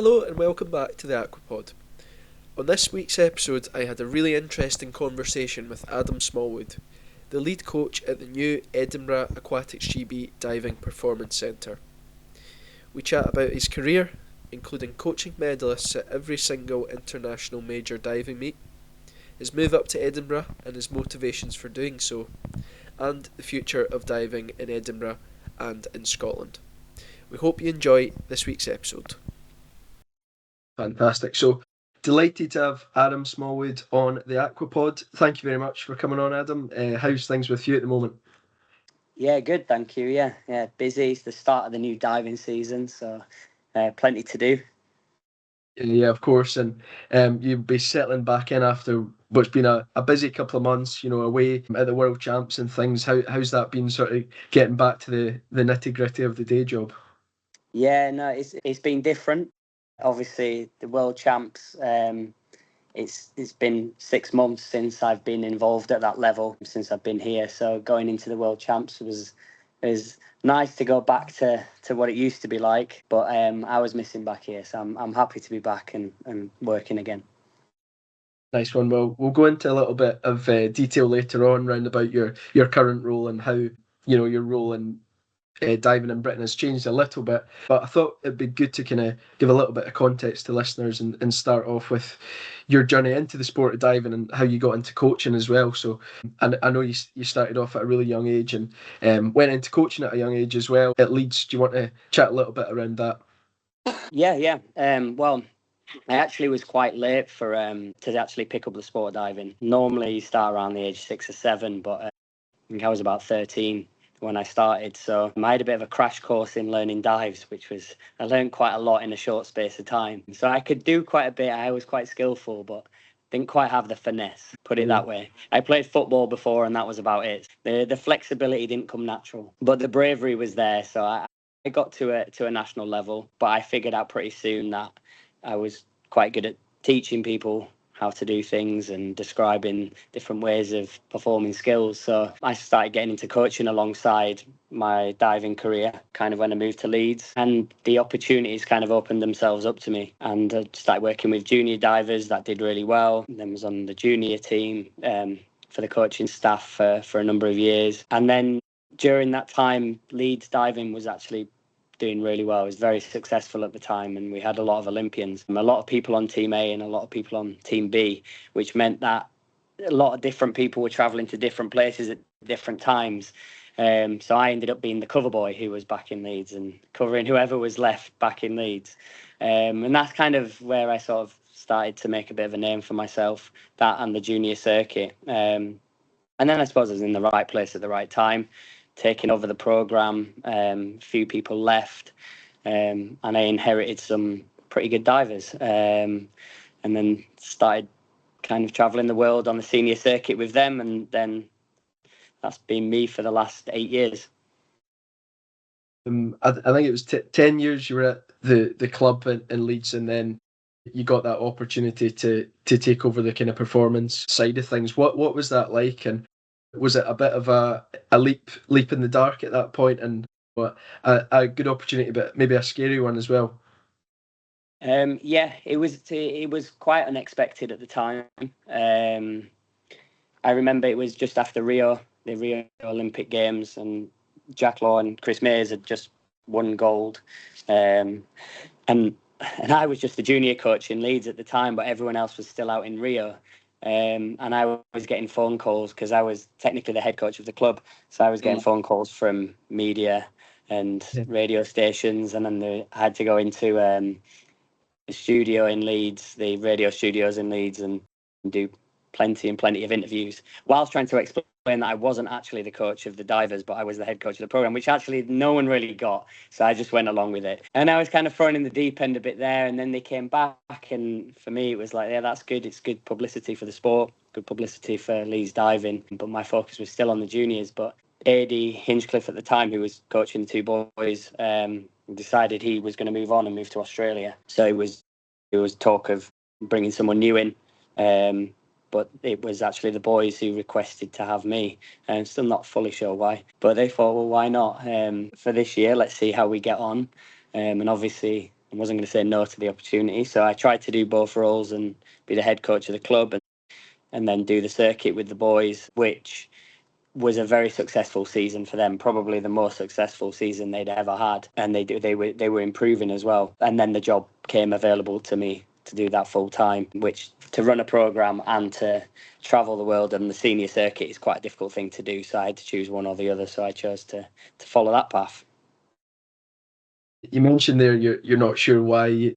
Hello and welcome back to the Aquapod. On this week's episode, I had a really interesting conversation with Adam Smallwood, the lead coach at the new Edinburgh Aquatic GB Diving Performance Centre. We chat about his career, including coaching medalists at every single international major diving meet, his move up to Edinburgh and his motivations for doing so, and the future of diving in Edinburgh and in Scotland. We hope you enjoy this week's episode. Fantastic. So delighted to have Adam Smallwood on the Aquapod. Thank you very much for coming on, Adam. How's things with you at the moment? Yeah, good, thank you. Yeah, busy. It's the start of the new diving season, so plenty to do. Yeah, of course. And you'll be settling back in after what's been a busy couple of months, away at the World Champs and things. How's that been, sort of getting back to the nitty-gritty of the day job? Yeah, no, it's been different. Obviously, the World Champs. It's been 6 months since I've been involved at that level since I've been here. So going into the World Champs was nice to go back to what it used to be like. But I was missing back here, so I'm happy to be back and working again. Nice one. Well, we'll go into a little bit of detail later on round about your current role and how your role in diving in Britain has changed a little bit. But I thought it'd be good to kind of give a little bit of context to listeners and start off with your journey into the sport of diving and how you got into coaching as well. So, and I know you started off at a really young age and went into coaching at a young age as well at Leeds. Do you want to chat a little bit around that? Yeah. Well, I actually was quite late for to actually pick up the sport of diving. Normally, you start around the age 6 or 7, but I think I was about 13 when I started. So I had a bit of a crash course in learning dives, I learned quite a lot in a short space of time. So I could do quite a bit. I was quite skillful, but didn't quite have the finesse, put it that way. I played football before and that was about it. The flexibility didn't come natural, but the bravery was there. So I got to a national level, but I figured out pretty soon that I was quite good at teaching people how to do things and describing different ways of performing skills. So I started getting into coaching alongside my diving career, kind of when I moved to Leeds, and the opportunities kind of opened themselves up to me. And I started working with junior divers that did really well. Then was on the junior team for the coaching staff for a number of years. And then during that time, Leeds diving was actually doing really well. It was very successful at the time, and we had a lot of Olympians, a lot of people on Team A and a lot of people on Team B, which meant that a lot of different people were travelling to different places at different times. So I ended up being the cover boy who was back in Leeds and covering whoever was left back in Leeds. And that's kind of where I sort of started to make a bit of a name for myself, that and the junior circuit. And then I suppose I was in the right place at the right time, taking over the program. Few people left, and I inherited some pretty good divers, and then started kind of traveling the world on the senior circuit with them, and then that's been me for the last 8 years. I think it was 10 years you were at the club in Leeds, and then you got that opportunity to take over the kind of performance side of things. What was that like, and was it a bit of a leap in the dark at that point, and what a good opportunity, but maybe a scary one as well? Yeah, it was quite unexpected at the time. I remember it was just after the Rio Olympic Games, and Jack Law and Chris Mays had just won gold, and I was just the junior coach in Leeds at the time, but everyone else was still out in Rio. And I was getting phone calls because I was technically the head coach of the club. So I was getting phone calls from media and radio stations, and then I had to go into the studio in Leeds, the radio studios in Leeds, and do plenty of interviews whilst trying to explain that I wasn't actually the coach of the divers, but I was the head coach of the program, which actually no one really got. So I just went along with it. And I was kind of thrown in the deep end a bit there. And then they came back. And for me, it was like, yeah, that's good. It's good publicity for the sport, good publicity for Leeds diving. But my focus was still on the juniors. But AD Hinchcliffe at the time, who was coaching the two boys, decided he was going to move on and move to Australia. So it was talk of bringing someone new in. But it was actually the boys who requested to have me. I'm still not fully sure why, but they thought, well, why not? For this year, let's see how we get on. And obviously, I wasn't going to say no to the opportunity. So I tried to do both roles and be the head coach of the club and then do the circuit with the boys, which was a very successful season for them, probably the most successful season they'd ever had, and they were improving as well. And then the job came available to me to do that full time, which to run a program and to travel the world and the senior circuit is quite a difficult thing to do. So I had to choose one or the other. So I chose to follow that path. You mentioned there you're not sure why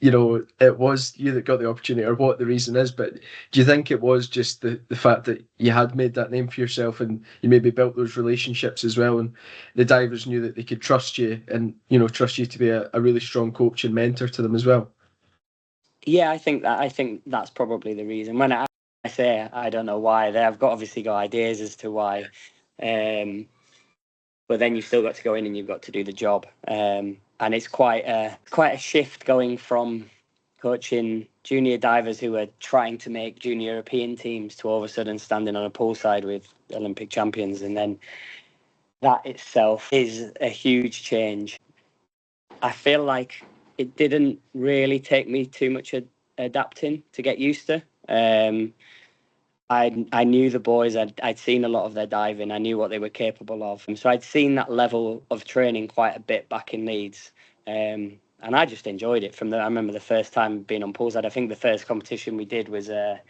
it was you that got the opportunity or what the reason is, but do you think it was just the fact that you had made that name for yourself and you maybe built those relationships as well, and the divers knew that they could trust you and trust you to be a really strong coach and mentor to them as well? Yeah, I think that's probably the reason. When I say I don't know why, they've obviously got ideas as to why, um, but then you've still got to go in and you've got to do the job. And it's quite a shift going from coaching junior divers who are trying to make junior European teams to all of a sudden standing on a poolside with Olympic champions, and then that itself is a huge change. I feel like it didn't really take me too much adapting to get used to. I knew the boys. I'd seen a lot of their diving. I knew what they were capable of. So I'd seen that level of training quite a bit back in Leeds. And I just enjoyed it I remember the first time being on poolside. I think the first competition we did was, I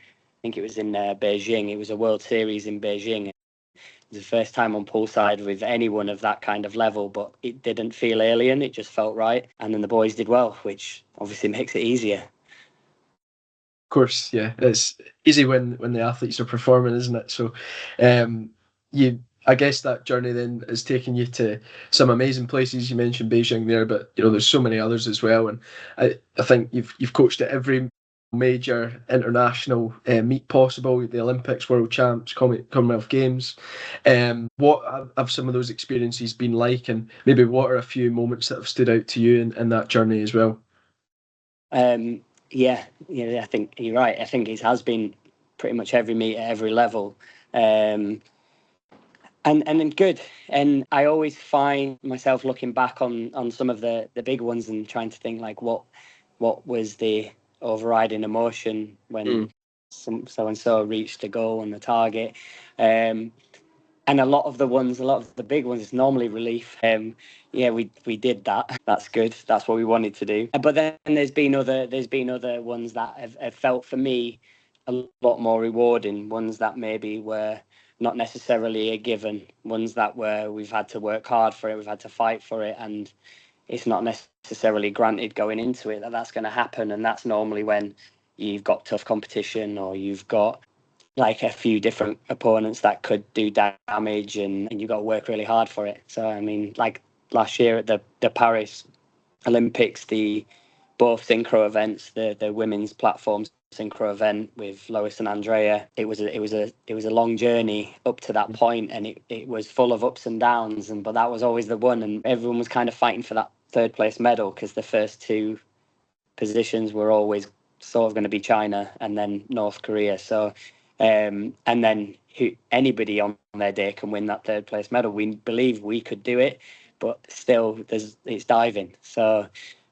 think it was in Beijing. It was a World Series in Beijing. It was the first time on poolside with anyone of that kind of level, but it didn't feel alien. It just felt right. And then the boys did well, which obviously makes it easier. Of course, yeah, it's easy when the athletes are performing, isn't it? So, you, I guess that journey then has taken you to some amazing places. You mentioned Beijing there, but there's so many others as well. And I think you've coached at every major international meet possible: the Olympics, World Champs, Commonwealth Games. What have some of those experiences been like, and maybe what are a few moments that have stood out to you in that journey as well? Yeah, I think you're right. I think it has been pretty much every meet at every level, um, and then good. And I always find myself looking back on some of the big ones and trying to think like what was the overriding emotion when so and so reached a goal and the target. Um, and a lot of the big ones, it's normally relief. Yeah, we did that. That's good. That's what we wanted to do. But then there's been other ones that have felt for me a lot more rewarding. Ones that maybe were not necessarily a given. Ones that were we've had to work hard for it. We've had to fight for it, and it's not necessarily granted going into it that that's going to happen. And that's normally when you've got tough competition or you've got like a few different opponents that could do damage, and you've got to work really hard for it. So I mean, like last year at the Paris Olympics, the both synchro events, the women's platform synchro event with Lois and Andrea, it was a long journey up to that point, and it was full of ups and downs, but that was always the one, and everyone was kind of fighting for that third place medal because the first two positions were always sort of going to be China and then North Korea. So, and then anybody on their day can win that third place medal. We believe we could do it, but still, it's diving. So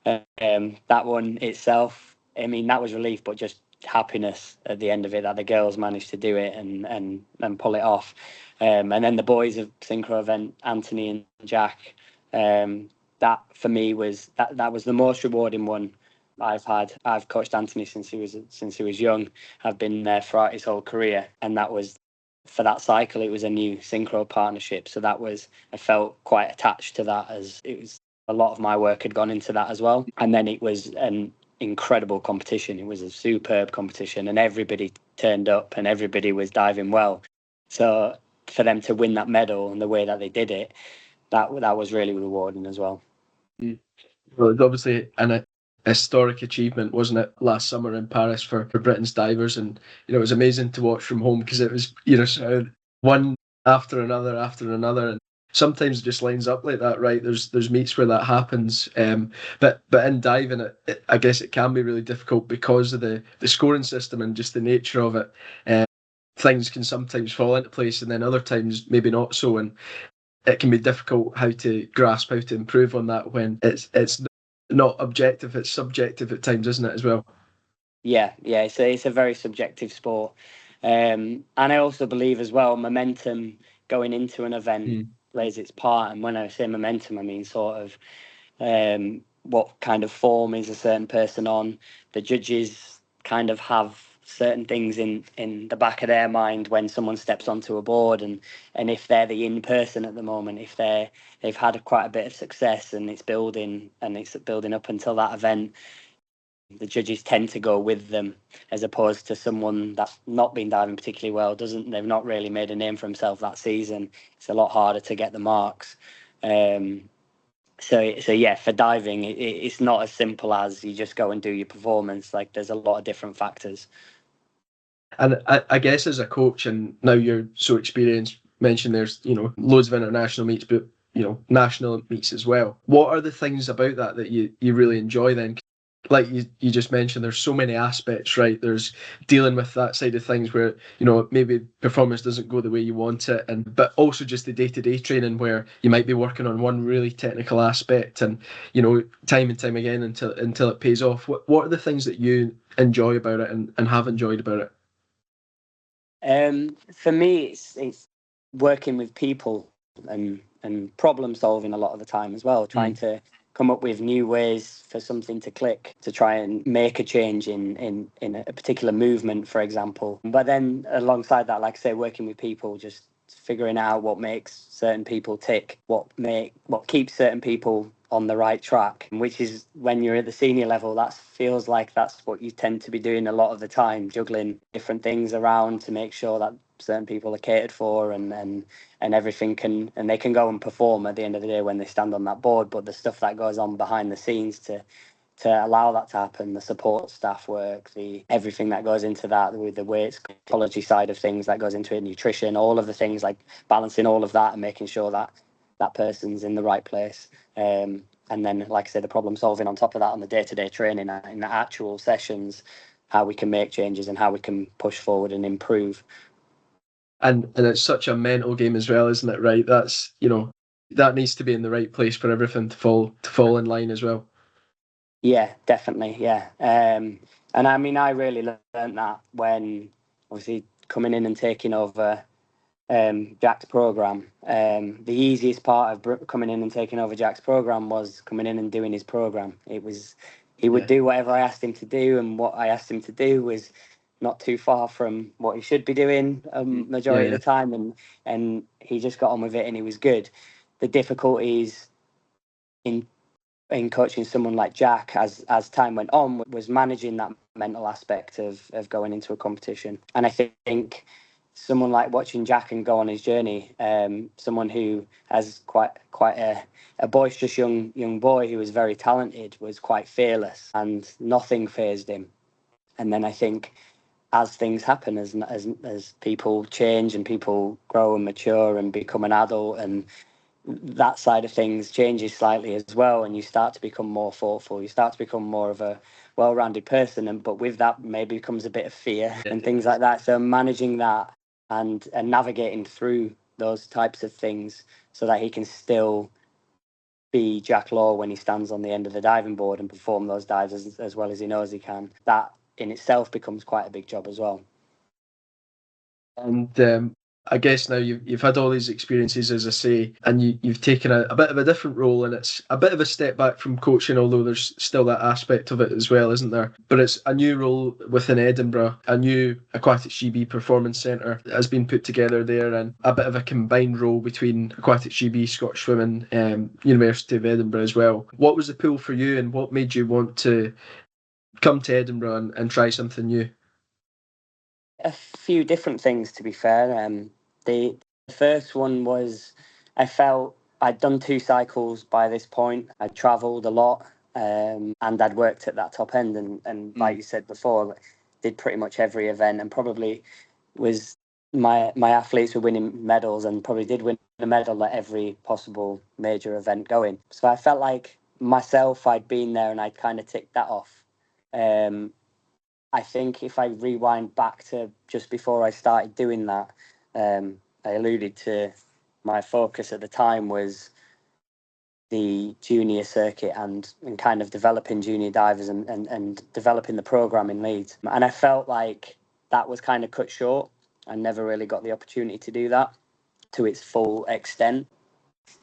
that one itself, I mean, that was relief, but just happiness at the end of it that the girls managed to do it and pull it off. And then the boys of synchro event, Anthony and Jack. That for me was the most rewarding one I've had. I've coached Anthony since he was young. I've been there throughout his whole career, and that was for that cycle. It was a new synchro partnership, so I felt quite attached to that, as it was a lot of my work had gone into that as well. And then it was an incredible competition. It was a superb competition, and everybody turned up, and everybody was diving well. So for them to win that medal and the way that they did it, that was really rewarding as well. Well, it's obviously an historic achievement, wasn't it, last summer in Paris for Britain's divers, and it was amazing to watch from home because it was sort of one after another, and sometimes it just lines up like that, right? There's meets where that happens, but in diving, I guess it can be really difficult because of the scoring system and just the nature of it. Things can sometimes fall into place, and then other times maybe not so, and it can be difficult how to grasp how to improve on that when it's not objective, it's subjective at times, isn't it, as well? Yeah, it's a very subjective sport, and I also believe as well momentum going into an event Mm. plays its part. And when I say momentum, I mean sort of what kind of form is a certain person on. The judges kind of have certain things in the back of their mind when someone steps onto a board, and if they're the in person at the moment, if they've had quite a bit of success and it's building up until that event, the judges tend to go with them, as opposed to someone that's not been diving particularly well, doesn't they've not really made a name for himself that season. It's a lot harder to get the marks. um, so yeah, for diving, it's not as simple as you just go and do your performance. Like, there's a lot of different factors. And I guess as a coach, and now you're so experienced, mentioned there's loads of international meets, but national meets as well. What are the things about that you really enjoy then? Like you just mentioned, there's so many aspects, right? There's dealing with that side of things where maybe performance doesn't go the way you want it, and but also just the day-to-day training where you might be working on one really technical aspect, and time and time again until it pays off. What are the things that you enjoy about it and have enjoyed about it? For me, it's working with people and problem solving a lot of the time as well, trying Mm. to come up with new ways for something to click, to try and make a change in a particular movement, for example. But then alongside that, like I say, working with people, just figuring out what makes certain people tick, what keeps certain people on the right track, which is when you're at the senior level, that feels like that's what you tend to be doing a lot of the time, juggling different things around to make sure that certain people are catered for, and everything and they can go and perform at the end of the day when they stand on that board. But the stuff that goes on behind the scenes to allow that to happen, the support staff work, the everything that goes into that, with the weights, psychology side of things that goes into it, nutrition, all of the things, like balancing all of that and making sure that that person's in the right place. And then, like I said, the problem solving on top of that, on the day-to-day training, in the actual sessions, how we can make changes and how we can push forward and improve. And it's such a mental game as well, isn't it? Right? That's that needs to be in the right place for everything to fall in line as well. Yeah, definitely. Yeah. And I mean, I really learned that when obviously coming in and taking over Jack's program. The easiest part of coming in and taking over Jack's program was coming in and doing his program. It was He would Yeah. do whatever I asked him to do, and what I asked him to do was not too far from what he should be doing Yeah, majority of yeah. the time, and he just got on with it, and he was good. The difficulties in coaching someone like Jack, as time went on, was managing that mental aspect of going into a competition. And I think someone like watching Jack and go on his journey, someone who has quite a boisterous young boy who was very talented, was quite fearless, and nothing phased him. And then I think as things happen, as people change and people grow and mature and become an adult, and that side of things changes slightly as well, and you start to become more thoughtful, you start to become more of a well-rounded person, and but with that maybe comes a bit of fear and things like that. So managing that and navigating through those types of things so that he can still be Jack Law when he stands on the end of the diving board and perform those dives as well as he knows he can, that in itself becomes quite a big job as well. And I guess now you've had all these experiences, as I say, and you've taken a bit of a different role, and it's a bit of a step back from coaching, although there's still that aspect of it as well, isn't there? But it's a new role within Edinburgh, a new Aquatic GB Performance Centre has been put together there, and a bit of a combined role between Aquatic GB, Scottish Swimming, University of Edinburgh as well. What was the pull for you, and what made you want to come to Edinburgh and try something new? A few different things, to be fair. The first one was, I felt I'd done 2 cycles by this point. I'd travelled a lot, and I'd worked at that top end, and like Mm. you said before, like, did pretty much every event, and probably was my athletes were winning medals, and probably did win a medal at every possible major event going. So I felt like myself, I'd been there, and I'd kind of ticked that off. Um, I think if I rewind back to just before I started doing that, I alluded to my focus at the time was the junior circuit and kind of developing junior divers and developing the program in Leeds. And I felt like that was kind of cut short. I never really got the opportunity to do that to its full extent.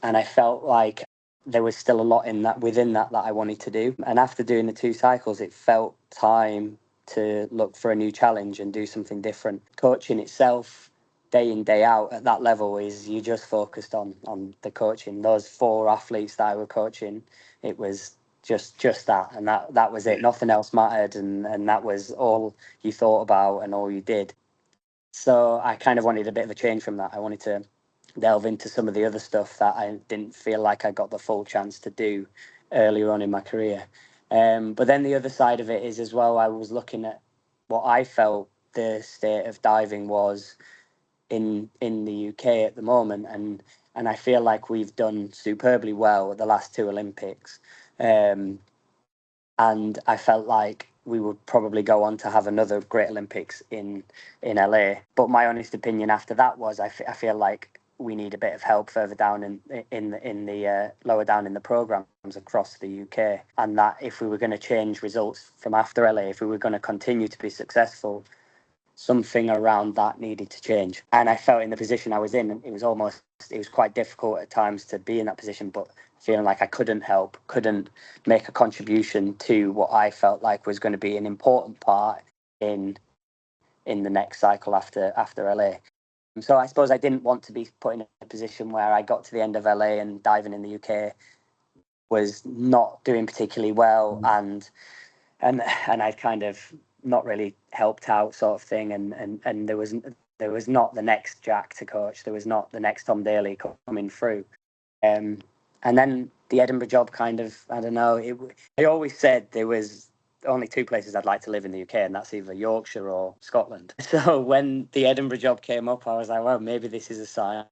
And I felt like there was still a lot in that within that I wanted to do. And after doing the 2 cycles, it felt time to look for a new challenge and do something different. Coaching itself, day in day out at that level, is you just focused on the coaching. Those 4 athletes that I were coaching, it was just that, and that was it. Nothing else mattered, and that was all you thought about and all you did. So I kind of wanted a bit of a change from that. I wanted to delve into some of the other stuff that I didn't feel like I got the full chance to do earlier on in my career. But then the other side of it is as well, I was looking at what I felt the state of diving was in the UK at the moment, and I feel like we've done superbly well at the last 2 Olympics. And I felt like we would probably go on to have another great Olympics in LA. But my honest opinion after that was I feel like we need a bit of help further down in the lower down in the programs across the UK, and that if we were going to change results from after LA, if we were going to continue to be successful, something around that needed to change. And I felt in the position I was in, it was quite difficult at times to be in that position, but feeling like I couldn't make a contribution to what I felt like was going to be an important part in the next cycle after LA. So I suppose I didn't want to be put in a position where I got to the end of LA and diving in the UK was not doing particularly well, and I'd kind of not really helped out, sort of thing, and there was not the next Jack to coach, there was not the next Tom Daly coming through, and then the Edinburgh job kind of, I don't know, I always said there was only 2 places I'd like to live in the UK, and that's either Yorkshire or Scotland. So when the Edinburgh job came up, I was like, well, maybe this is a sign.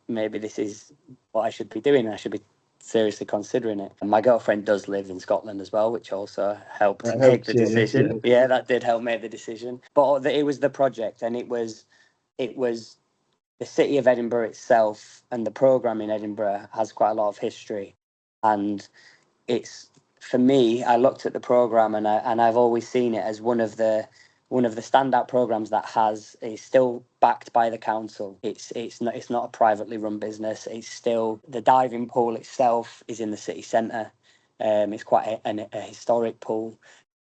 Maybe this is what I should be doing. I should be seriously considering it. And my girlfriend does live in Scotland as well, which also helped That make the helps, yeah, decision. Yeah, that did help make the decision. But it was the project, and it was the city of Edinburgh itself, and the program in Edinburgh has quite a lot of history. And it's, for me, I looked at the program, and I've always seen it as one of the standout programs that is still backed by the council. It's not a privately run business. It's still, the diving pool itself is in the city centre. It's quite a historic pool.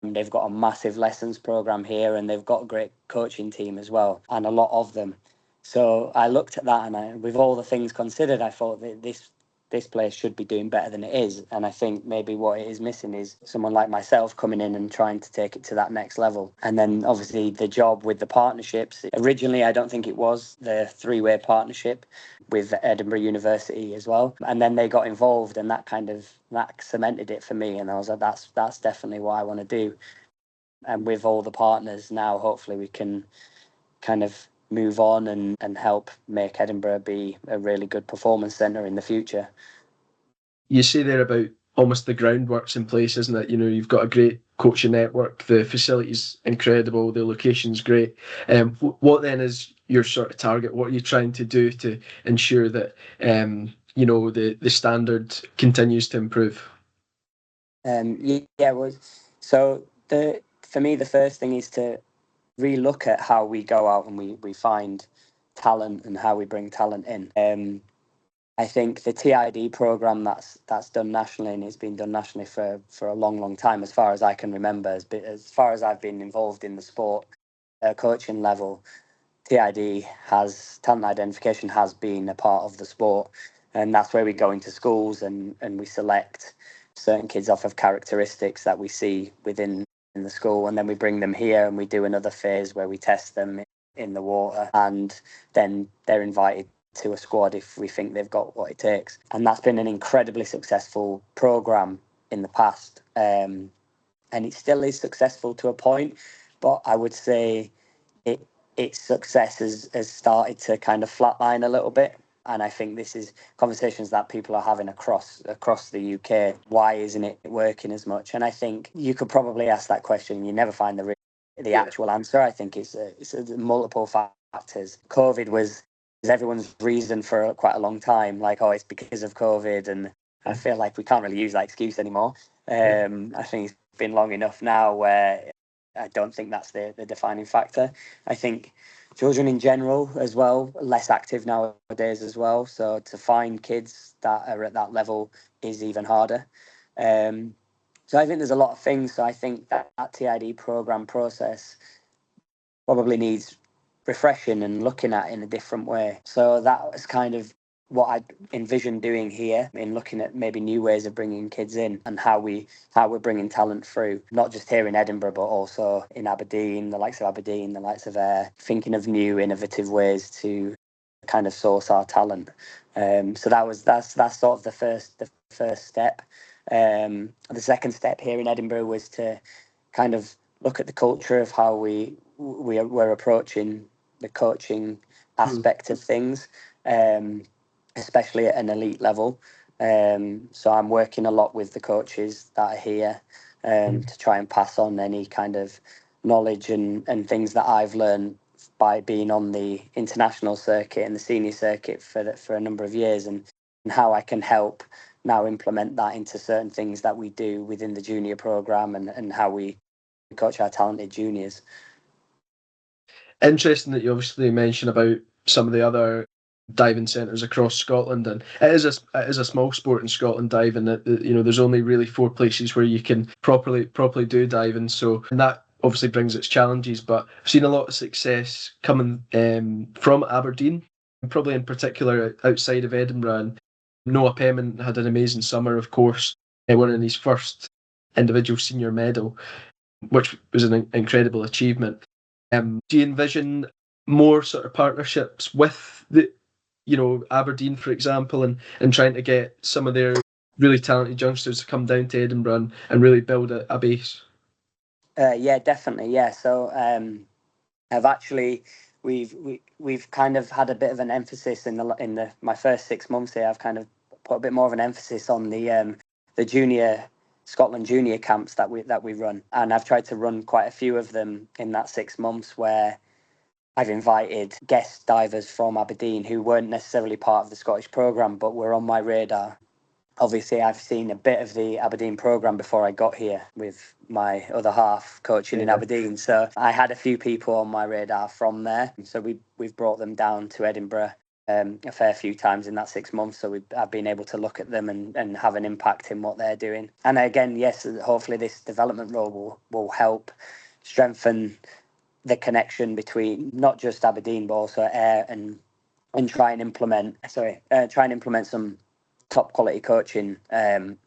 They've got a massive lessons program here, and they've got a great coaching team as well, and a lot of them. So I looked at that, and with all the things considered, I thought that this place should be doing better than it is. And I think maybe what it is missing is someone like myself coming in and trying to take it to that next level. And then obviously the job with the partnerships. Originally, I don't think it was the 3-way partnership with Edinburgh University as well. And then they got involved, and that cemented it for me. And I was like, that's definitely what I want to do. And with all the partners now, hopefully we can kind of move on and help make Edinburgh be a really good performance centre in the future. You say there about almost the groundwork's in place, isn't it? You know, you've got a great coaching network, the facility's incredible, the location's great. What then is your sort of target? What are you trying to do to ensure that the standard continues to improve? Yeah, well, so for me the first thing is to relook at how we go out and we find talent and how we bring talent in. I think the TID program that's done nationally, and it's been done nationally for a long time, as far as I can remember, as far as I've been involved in the sport coaching level. TID has talent identification has been a part of the sport, and that's where we go into schools and we select certain kids off of characteristics that we see within in the school, and then we bring them here and we do another phase where we test them in the water, and then they're invited to a squad if we think they've got what it takes. And that's been an incredibly successful program in the past, and it still is successful to a point, but I would say its success has started to kind of flatline a little bit. And I think this is conversations that people are having across the UK. Why isn't it working as much? And I think you could probably ask that question and you never find the actual answer. I think it's multiple factors. COVID was everyone's reason for quite a long time, like, oh, it's because of COVID, and I feel like we can't really use that excuse anymore. I think it's been long enough now where I don't think that's the defining factor. I think children in general as well, less active nowadays as well. So to find kids that are at that level is even harder. So I think there's a lot of things. So I think that TID program process probably needs refreshing and looking at in a different way. So that was kind of what I envisioned doing here, in looking at maybe new ways of bringing kids in and how we're bringing talent through, not just here in Edinburgh, but also in Aberdeen, the likes of Aberdeen, the likes of Ayr, thinking of new innovative ways to kind of source our talent. So that's sort of the first step. The second step here in Edinburgh was to kind of look at the culture of how we're approaching the coaching aspect of things, especially at an elite level. So I'm working a lot with the coaches that are here to try and pass on any kind of knowledge and things that I've learned by being on the international circuit and the senior circuit for a number of years, and how I can help now implement that into certain things that we do within the junior program, and how we coach our talented juniors. Interesting that you obviously mention about some of the other diving centres across Scotland, and it is a small sport in Scotland, diving. That there's only really 4 places where you can properly do diving. So, and that obviously brings its challenges. But I've seen a lot of success coming from Aberdeen, and probably in particular outside of Edinburgh. And Noah Pemon had an amazing summer, of course, winning his first individual senior medal, which was an incredible achievement. Do you envision more sort of partnerships with Aberdeen, for example, and trying to get some of their really talented youngsters to come down to Edinburgh and really build a base? Yeah, definitely. Yeah. So I've actually we've kind of had a bit of an emphasis in my first 6 months here. I've kind of put a bit more of an emphasis on the junior Scotland junior camps that we run, and I've tried to run quite a few of them in that 6 months, where I've invited guest divers from Aberdeen who weren't necessarily part of the Scottish programme, but were on my radar. Obviously, I've seen a bit of the Aberdeen programme before I got here with my other half coaching in Aberdeen. So I had a few people on my radar from there. So we've brought them down to Edinburgh a fair few times in that 6 months. So I've been able to look at them and have an impact in what they're doing. And again, yes, hopefully this development role will help strengthen the connection between not just Aberdeen but also Ayr, and try and implement some top quality coaching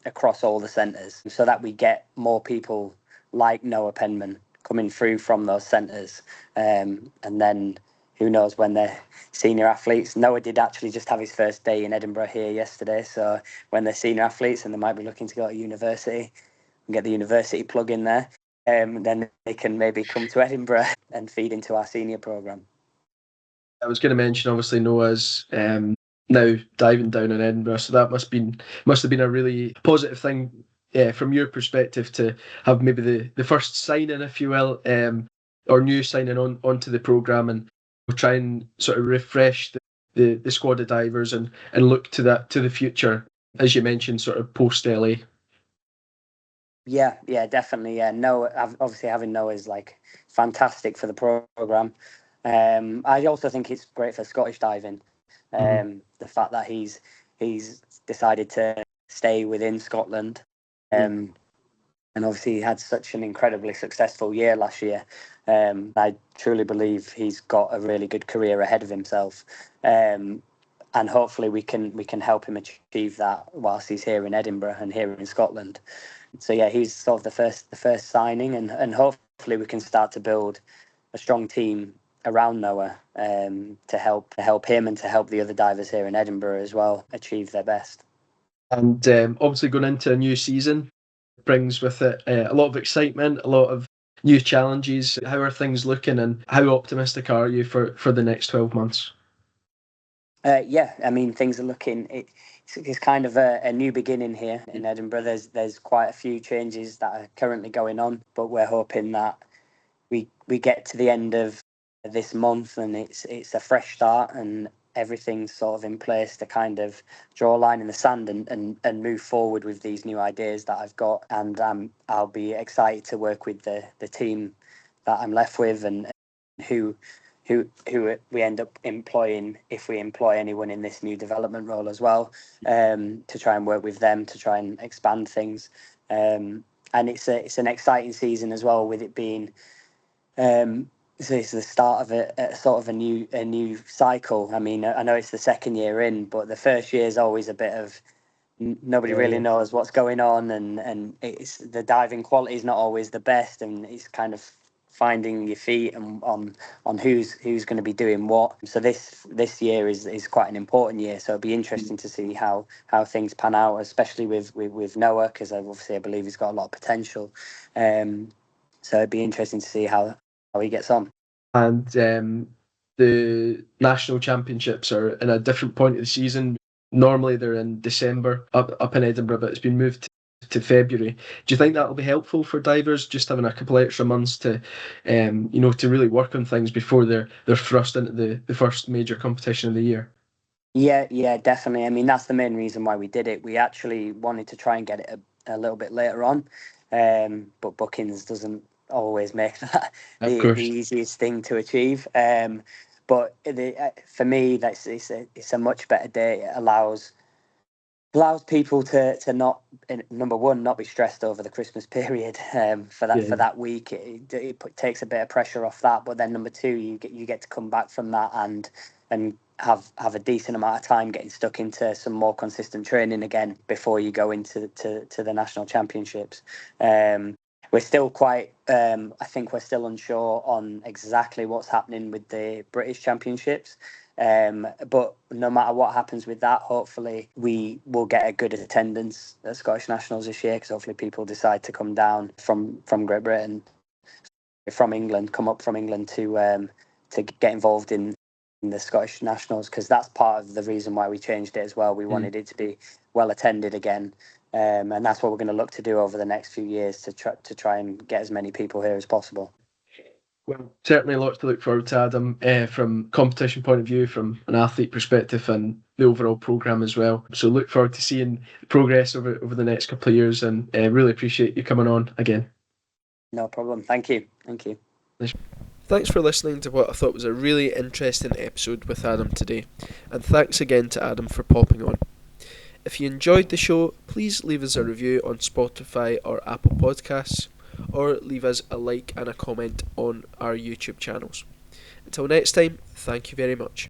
across all the centres, so that we get more people like Noah Penman coming through from those centres, and then who knows when they're senior athletes. Noah did actually just have his first day in Edinburgh here yesterday, so when they're senior athletes and they might be looking to go to university and get the university plug in there, then they can maybe come to Edinburgh and feed into our senior programme. I was going to mention, obviously, Noah's now diving down in Edinburgh, so that must have been a really positive thing, from your perspective, to have maybe the first signing, if you will, or new signing onto the programme, and we'll try and sort of refresh the squad of divers and look to the future, as you mentioned, sort of post LA. Yeah, definitely. Yeah, Noah, obviously having Noah is like fantastic for the programme. I also think it's great for Scottish diving. The fact that he's decided to stay within Scotland, and obviously he had such an incredibly successful year last year. I truly believe he's got a really good career ahead of himself, and hopefully we can help him achieve that whilst he's here in Edinburgh and here in Scotland. So yeah, he's sort of the first signing, and hopefully we can start to build a strong team around Noah, to help him and to help the other divers here in Edinburgh as well achieve their best. And obviously going into a new season brings with it a lot of excitement, a lot of new challenges. How are things looking, and how optimistic are you for the next 12 months? Yeah, I mean, things are looking. It's kind of a new beginning here in Edinburgh. There's quite a few changes that are currently going on, but we're hoping that we get to the end of this month and it's a fresh start, and everything's sort of in place to kind of draw a line in the sand and move forward with these new ideas that I've got. And I'll be excited to work with the team that I'm left with, and who we end up employing, if we employ anyone in this new development role as well, to try and work with them to try and expand things. And it's an exciting season as well, with it being so it's the start of a sort of a new cycle. I mean, I know it's the second year in, but the first year is always a bit of nobody really knows what's going on, and it's the diving quality is not always the best, and it's kind of finding your feet and on who's going to be doing what. So this year is quite an important year. So it'll be interesting to see how things pan out, especially with Noah, because I believe he's got a lot of potential. So it'd be interesting to see how he gets on. And the national championships are in a different point of the season. Normally they're in December up in Edinburgh, but it's been moved to February. Do you think that'll be helpful for divers, just having a couple of extra months to to really work on things before they're thrust into the first major competition of the year? Yeah, definitely. I mean, that's the main reason why we did it. We actually wanted to try and get it a little bit later on, but bookings doesn't always make that the easiest thing to achieve. But for me, it's a much better day. It allows people to not, number one, not be stressed over the Christmas period for that week. It takes a bit of pressure off that. But then number two, you get to come back from that and have a decent amount of time getting stuck into some more consistent training again before you go into to the national championships. We're still quite, I think we're still unsure on exactly what's happening with the British Championships. But no matter what happens with that, hopefully we will get a good attendance at Scottish Nationals this year, because hopefully people decide to come down from Great Britain, from England, come up from England to get involved in the Scottish Nationals, because that's part of the reason why we changed it as well. We wanted it to be well attended again. And that's what we're going to look to do over the next few years to try and get as many people here as possible. Well, certainly lots to look forward to, Adam, from competition point of view, from an athlete perspective, and the overall programme as well. So look forward to seeing progress over the next couple of years, and really appreciate you coming on again. No problem. Thank you. Thanks for listening to what I thought was a really interesting episode with Adam today, and thanks again to Adam for popping on. If you enjoyed the show, please leave us a review on Spotify or Apple Podcasts, or leave us a like and a comment on our YouTube channels. Until next time, thank you very much.